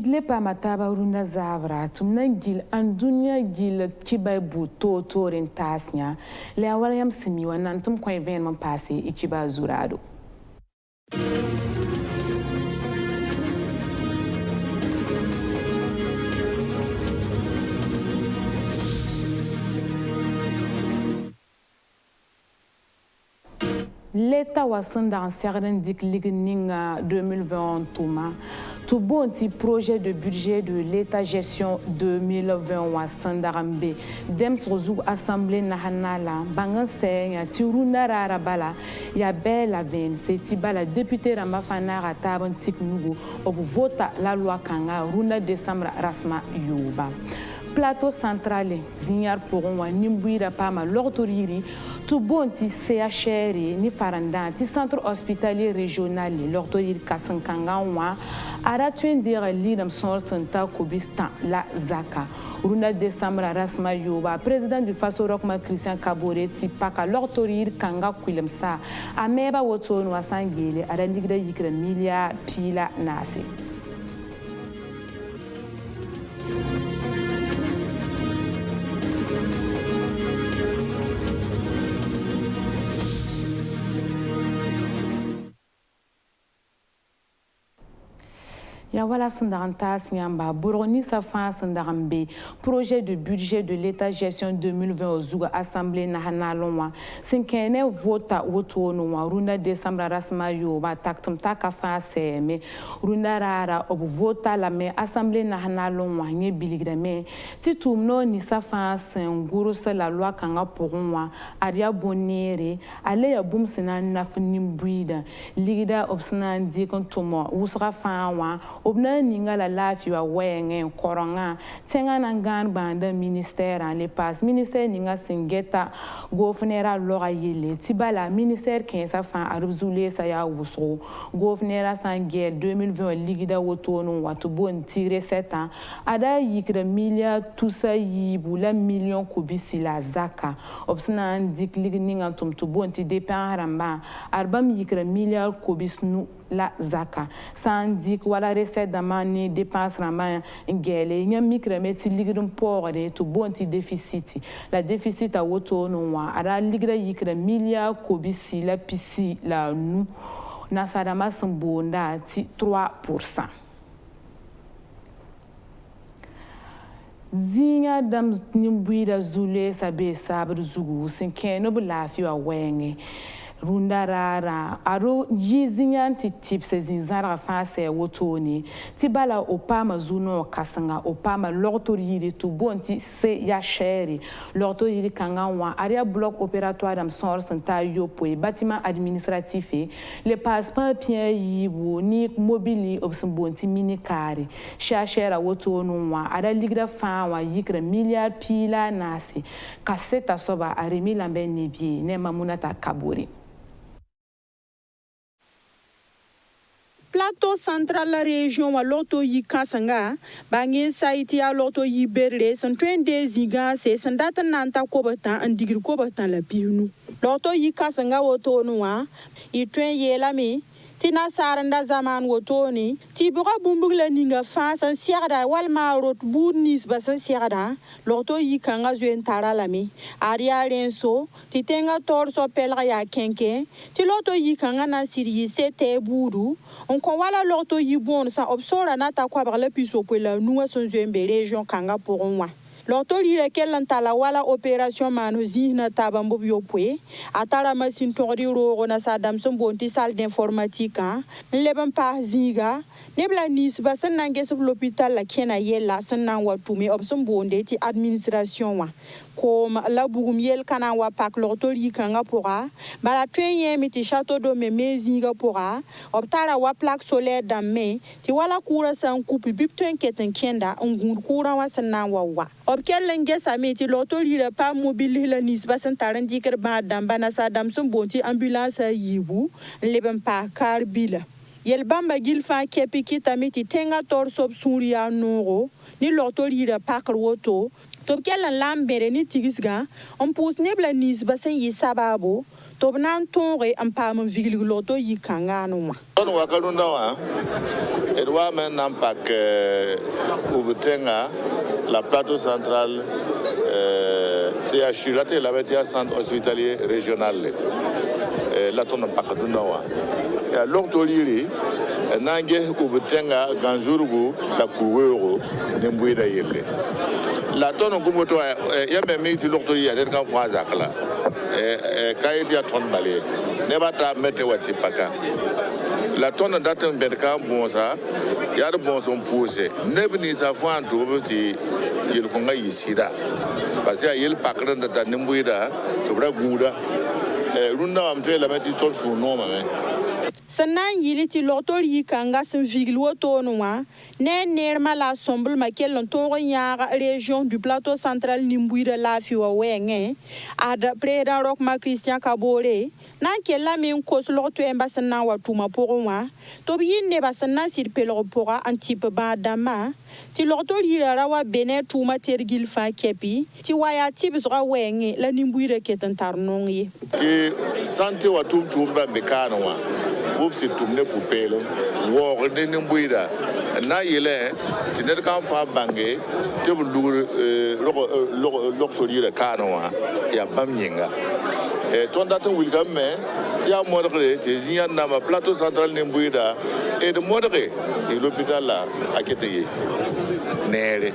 idle pa mataba runa zavra tumna gil an dunya gil kibai bu to rin tasnya le awalyam simi wannan tum koy ven man passé ichiba zurado L'État was dans certains ligning 2020 tout bon petit projet de budget de l'État gestion 2020 was sandarambe dem sozu assemblée nationale bangan senya tiruna rarabala ya bela ven c'est bala député ramafana rataban tiknugo obu vota la loi kanga runa décembre rasma yuba plateau central zinyar poron wa nimbuira pama l'ortoriri tout bon ti CHR ni faranda ti centre hospitalier régional l'ortoriri kasankanga wa ara twendira lidam sortanta kobistan la zaka runa décembre rasma yoba président du faso rokma Christian Kabore ti paka l'ortoriri kanga kwilemsa ameba woto no wasangele ara ligda yikra milia pila nasi Ya wala sandaranta siamba boroni sa fa sandarambe projet de budget de l'État gestion 2020 au Zouga assemblée nationale sinkene vota woto no runa décembre rasma yo ba taktum taka fa seme runa rara ob vota la me assemblée nationale nye biligra me titum no ni sa fa nguru sa la loi kanga pourwa aria bonere ale ya bum sina nafnim buida ligida obsna ndi kontomo usra fa wa obna ninga la lafi wa wenge koronga tenga nangan banda ministère les pass ministère ninga singeta gouverneur lora yele tibala ministère 15 fa aruzule sa ya wusro gouverneur sangel 2020 ligida wotono watu bon tire 7 ans ada yikra milliard tout ça yibu la million kubisi la zaka obsna dik ligninga tumtu bon ti dépend ramba arbam yikra milliard kubis nu la zaka sandik wala recette damani dépense rama ngele nya mikremeti ligrum pore to bonti déficit la déficit a woto no wa ara ligra yikra milliard kobisi la pisi la nu na sadama sambonda ti 3%. Zinga dam nimbuida zule sabe sabru zugu sinkeno bulafi wa wenge runda rara aro yizinyanti tips zinzara fase wotoni tibala opama zuno kasanga opama l'ortoriri to bonti se ya chéri l'ortoriri kanga wa area bloc opératoire dam source ta yopo bâtiment administratif les passeports bien yibu ni mobili obsmbonti mini kare chachera wotono wa ara ligra fa wa yikra milliard pila nasi kaseta soba aremi lambe nebi ne mamunata kabori. Plateau central la région wa loto yi kasanga bangin saiti a loto yi berle san 22 ziga se sandata nanta kobatan andigir kobatan la biunu loto yi kasanga woto nuwa i twen yela mi tina saranda zaman woto ni ti buga bumbug la ninga fa san siagda walma rot budnis ba san siagda loto yi kanga zuen tara la mi aria renso ti tenga torso pelga ya kenke ti loto yi kanga na siri sete buru on kon wala loto yi bon sa obsora na ta kwa la piso po la nuwa son zuen be région kanga pour moi loto li lequel la wala opération manozi na tabambo biopwe atara machine tori ro na sadam son bonti salle d'informatique leben pa ziga nebla nis basan nange sur l'hôpital la kena yella sanan watumi obson bonde ti administration wa comme la bugum yel kana wa pak loto li kanga pora bala twenye mi ti château do me ziga pora optara wa plaque solaire damme ti wala kura san coupe bip twen keten kenda ngun kura wa sanan wa obkellen gesa meti loto lira pa mobile la nis basan taran dikar ba damba na sadam sun bonti ambulance yibu leben pa karbila yel bamba gilfa kepi kita meti tenga tor sob suria noro ni loto lira pa woto to kellen lambere ni tigisga on pus nebla nis basan yi sababo to nan tonre am pam vigil loto yi kanga no ma on wa kalunda wa edwa men nam pak ubutenga la plateau central CHU la métier centre hospitalier régional la ton pak dunda wa ya loktoliri nange ubutenga ganzurugu la kuwero nembuida yelle la ton ngumoto ya memiti loktori ya kan fwaza kala kayiti ya ton balé ne bata mete watipaka la tonne datin bedka bonsa yar bonson poussé nebni sa fanto beti yel ko ngai sida parce que yel pakran da nimbuida to bra guda runda am te la meti ton su no mame sanan yili ti lotor yi kanga sin vigil woto no wa ne nerma la somble ma kel ton nyaara région du plateau central nimbuida la fi wa wenge ada président Rochma Christian Kabore nan kella min ko so to embassy na watuma pourwa to bi ne basanna sir pelo pora antipe ba dama ti lotor yi rawa bene tuma tergil fa kepi ti waya ti bizra wenge la nimbuida ketan tarnon yi ti santé watum tumba bekano wa si tumne pupelo wo de nimbuida na yele ti ne kan fa bange te bu loktori le kanwa ya bamnyinga ton daton wilgam me ti a modre te zinya na ma plateau central nimbuida et de modre ti l'hôpital la aketeye nere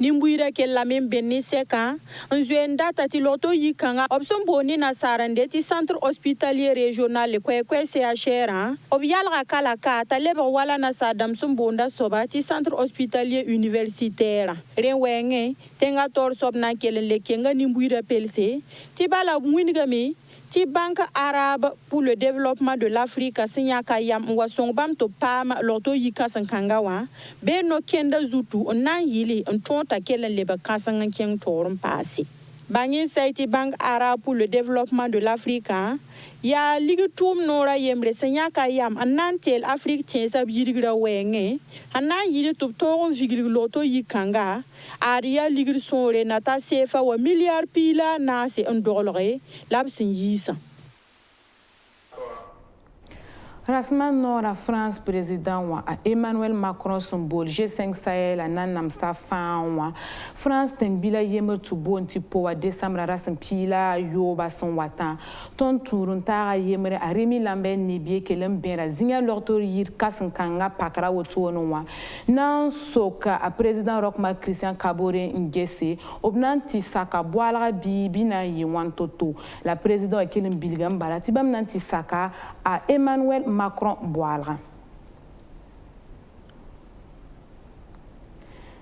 nimbuira ke la même benni seka nzuenda tati loto yikanga option boni na sarande ti centre hospitalier régional ko CHR obyalga kala ka taleba wala na sadam sumbonda soba ti centre hospitalier universitaire renwenge tenga tor sob na kele lekenga nimbuira pelse ti bala mwingami ti banque arabe pour le développement de l'Afrique sinyaka yam wasong bam to pam loto yika sankangawa be no kenda zutu onan yili ontonta kelen leba kasangan ken torum pasi bangin saiti banque arabe pour le développement de l'Afrique ya ligitum nora yemre sinyaka yam anantel Afrique tiensa yirigra wenge anan yili to torum vigil loto yikanga aria ligir sonre nata sefa wa milliard pila na se ndolore labsin yisa Rasman Nora France président wa Emmanuel Macron symbole G5 Sahel ananam sa fanwa France tembila yemer tu bonti po wa décembre rasin pila yo ba son watan ton turun tara yemer a Remi Lambert Nibie kelem bera zinya lortor yir kasin kanga pakra wotono wa nan soka a président Rochma Christian Kabore ngese obnanti saka boala bibi na yiwan toto la président kelem bilgam barati bam nanti saka a Emmanuel Macron boalra.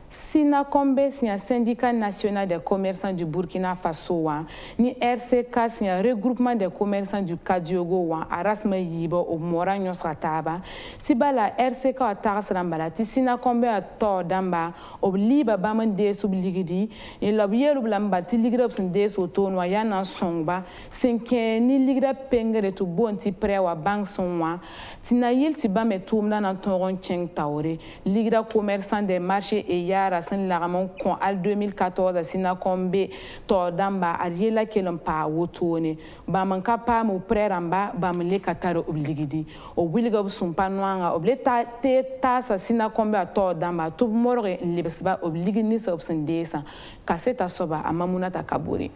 Sinakombe c'est syndicat national des commerçants du Burkina Faso ni RCK c'est un regroupement des commerçants du Kadiogo Arasme Yibo au Moragnos Rataba Tibala RCK a Tarasrambala Sinakombe a Tor Damba au Liba Baman des Subligidi et l'objet Blamba Tiligrop des Autonoyan en Songba 5 ni Ligra Pengere to Bonti Prewa Bank Sonwa Tinayil Tibam et Toumna dans Toron Cheng Taure Ligra commerçant des marchés et Yara Saint-Laramon con al 2014 à Sinakombe Tordamba Ariela Kelampa Wotone Bamanka Pam ou Preramba Bamle Kataro Obligidi au Wilgab Sumpanwanga Obleta Tasa Sinakombe à Tordamba tout mort Libesba Obliginis Obsendesa Casseta Soba à Mamunata Kaburi.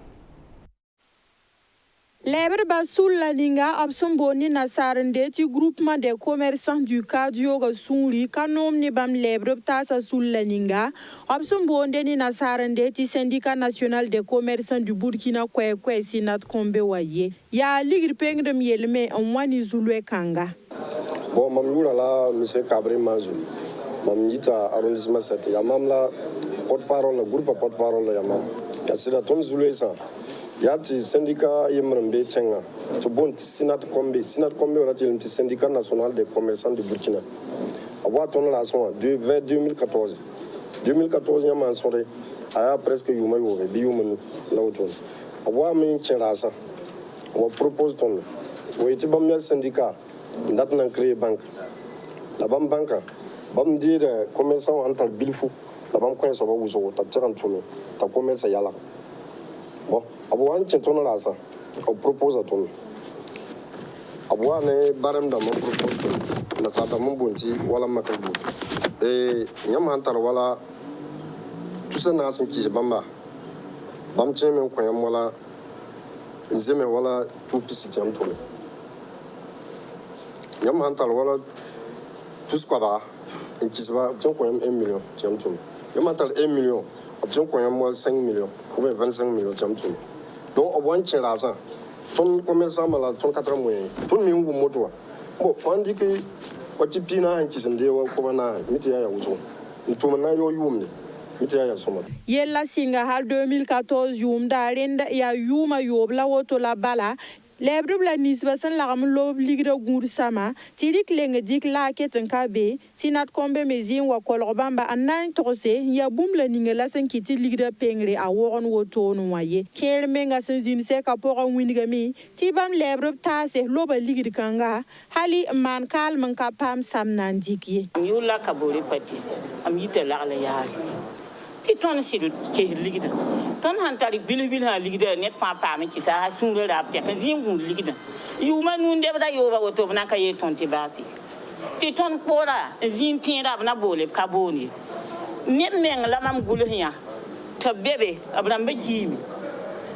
Lebre basul la linga abson boni na sarande ti groupement des commerçants du Kadiogo Sunri kanom ni bam lebre tasa sul la linga abson bonde ni na sarande ti syndicat national des commerçants du Burkina Kwekwe sinat kombe waye ya ligir pengre mielme on wani zulwe kanga bon mam yura la monsieur Kabri Manzou mam yita arrondissement 7 ya mam la porte-parole groupe porte-parole ya mam ya sida ton zulwe sa yati syndicat yemrembe tsenga to bon sinat kombe oratil ti syndicat national des commerçants du Burkina awa ton la son de 2014 yama sore aya presque yuma yo be yuma lawton awa min cherasa on propose ton o iti bam syndicat ndat nan créer banque la bam banque bam dire commerçant antal bilfu la bam coin so ba wuso ta tiran tumi ta commerce yala bon abo an chentono la sa on propose à ton aboa ne barem da mo propose na sa da mo bonti wala makabu nyama antar wala tusa na sin ki bamba bam chemen ko yam wala zeme wala tout pisi tiam to nyama antar wala tous quoi ba en qui se va tiam ko yam 1 million tiam to nyama antar 1 million tiam ko yam 5 millions ou 25 millions tiam to donc au bon tien l'argent ton commerçant mala ton 4 mois ton mi ngu moto bon fandi que wati pina en qui se ndewa ko bana miti ya wuzo ntuma na yo yumne miti ya soma yella singa hal 2014 yum da renda ya yuma yobla woto la bala lebre bla nisba san la gam lob ligra gur sama tidik lenga dik la keten kabe sinat kombe mezin wa kolobamba anan tose ya bumla ninga la san kiti ligra pengre a woron woto no waye kel menga san zin se ka pora winiga mi tibam lebre tase loba ligri kanga hali man kal man ka pam sam nan dikye yula kabore pati am yite la la yaari ti ton sidu ke ligida ton hantari bilbil ha ligida net pa pa mi ci sa sunre rap te kan zingu ligida yuma nun de bada yoba woto na ka ye ton ti bapi ti ton pora zin tin rap na bole kaboni net meng la mam gulhiya ta bebe abram be jimi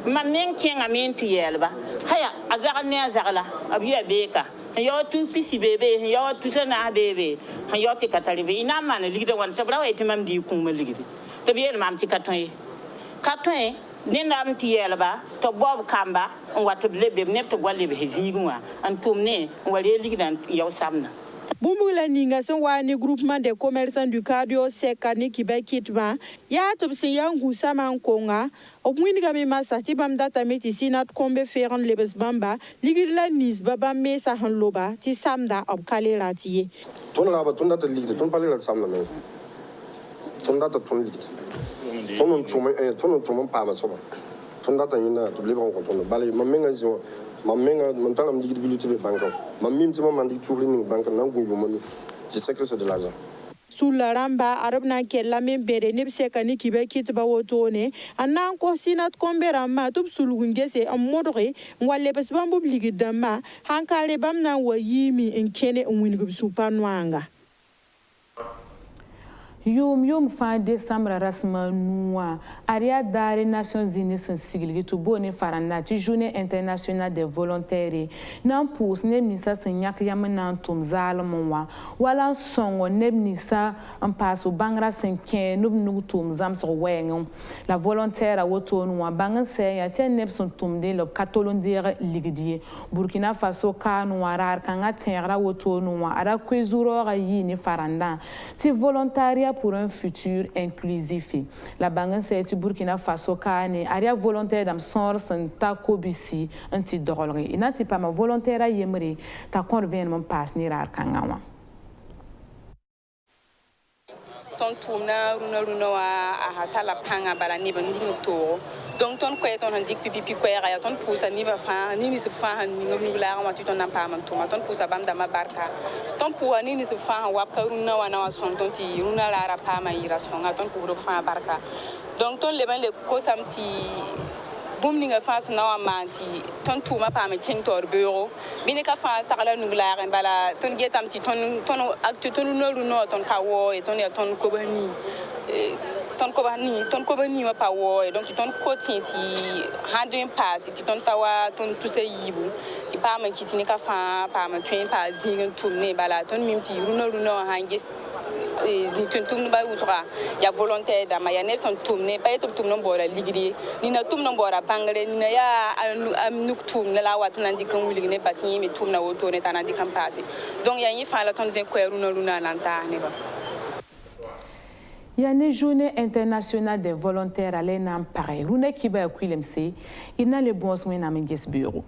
man nen kenga men ti yelba haya azara ne azara abiya beka yo tu pisi bebe yo tu sana bebe yo ti katari be ina man ligida wan tabra wa itimam di kuma ligida tabiel mam ti katon ne nam ti yelba to bob kamba on watu lebe ne to gwalle be hezigwa antum ne wale ligdan yaw samna Bumbula ninga son wani groupement des commerçants du cardio sekani kiba kitba ya topsin yangu sama nkonga opwiniga mi masa tibam data meti sinat kombe feran lebes bamba ligirla nis baba mesa hanloba ti samda ob kalera tiye ton raba ton data ligde ton palera samna men ton data ton ligde ton tuma pa ma soba ton data yina to lebon ko ton bale mamenga zo mamenga montalam ligde biluti be banka mamim tima mandi tourni ni banka nangu yumani je sais que c'est de l'argent Sula ramba arabna kella men bere ne sekani kibe kitba wotone anan ko sinat kombe ramba tub sulungese am modore ngwalle bes bambu ligidama hankale bamna wayimi en kene nwingu supanwanga Yum fin décembre rasma noua aria dare Nations Unies sensible to boni faranda ti journée internationale des volontaires nan pous ne nisa senyak yam nan tum zalmwa wala songo ne nisa en passo bangra senken nub tum zam so weng la volontaire a woto noua bangan se ya ten neb son tum de le katolondire ligdie Burkina Faso ka noira kanga terra woto noua ara kwezuro ga yini faranda ti volontariat pour un futur inclusif. La banque c'est Burkina Faso kane aria volontaire dam sor santa kobisi anti dorolri inati pas ma volontaire a yemri ta convainement passe ni rar kangawa ton tourna runa wa a hatala panga bala ni ban dingo to donc ton ko ton handik pipi ko ya ton pousa ni ba fa ni se fa ni ngom la ma ton na pa man to ton pousa bam da ma barka ton pouwa ni se fa wa ka runa wa na wa son ton ti runa la ra pa ma ira son ton pour fa barka donc ton le ban le ko samti bum ni nga fa na wa manti ton tuma pa ma king tor bureau bine ka fa sakala nugla ren bala ton getam ti ton actu ton no ton ka wo e ton ya ton ko bani ton ko bani ma pa wo e donc ton ko ti handing pass ti ton tawa ton tu se yibu ti pa ma kitini ka fa pa ma train pa zingen tourner bala ton mimti runo hange zintuntum ba usra ya volontaire da maya ne son tumne pa eto tumno bora ligri ni na tumno bora bangre ni na ya nuk tum na la wat nan dikan wuli ne batini mi tumna woto ne tanandi kan passé donc ya yi fa la ton zen ko runa lanta ne ba Il y a une journée internationale des volontaires à l'ENAM pareil. Rune qui va à Quilemse, il n'a le bon soin à mon bureau.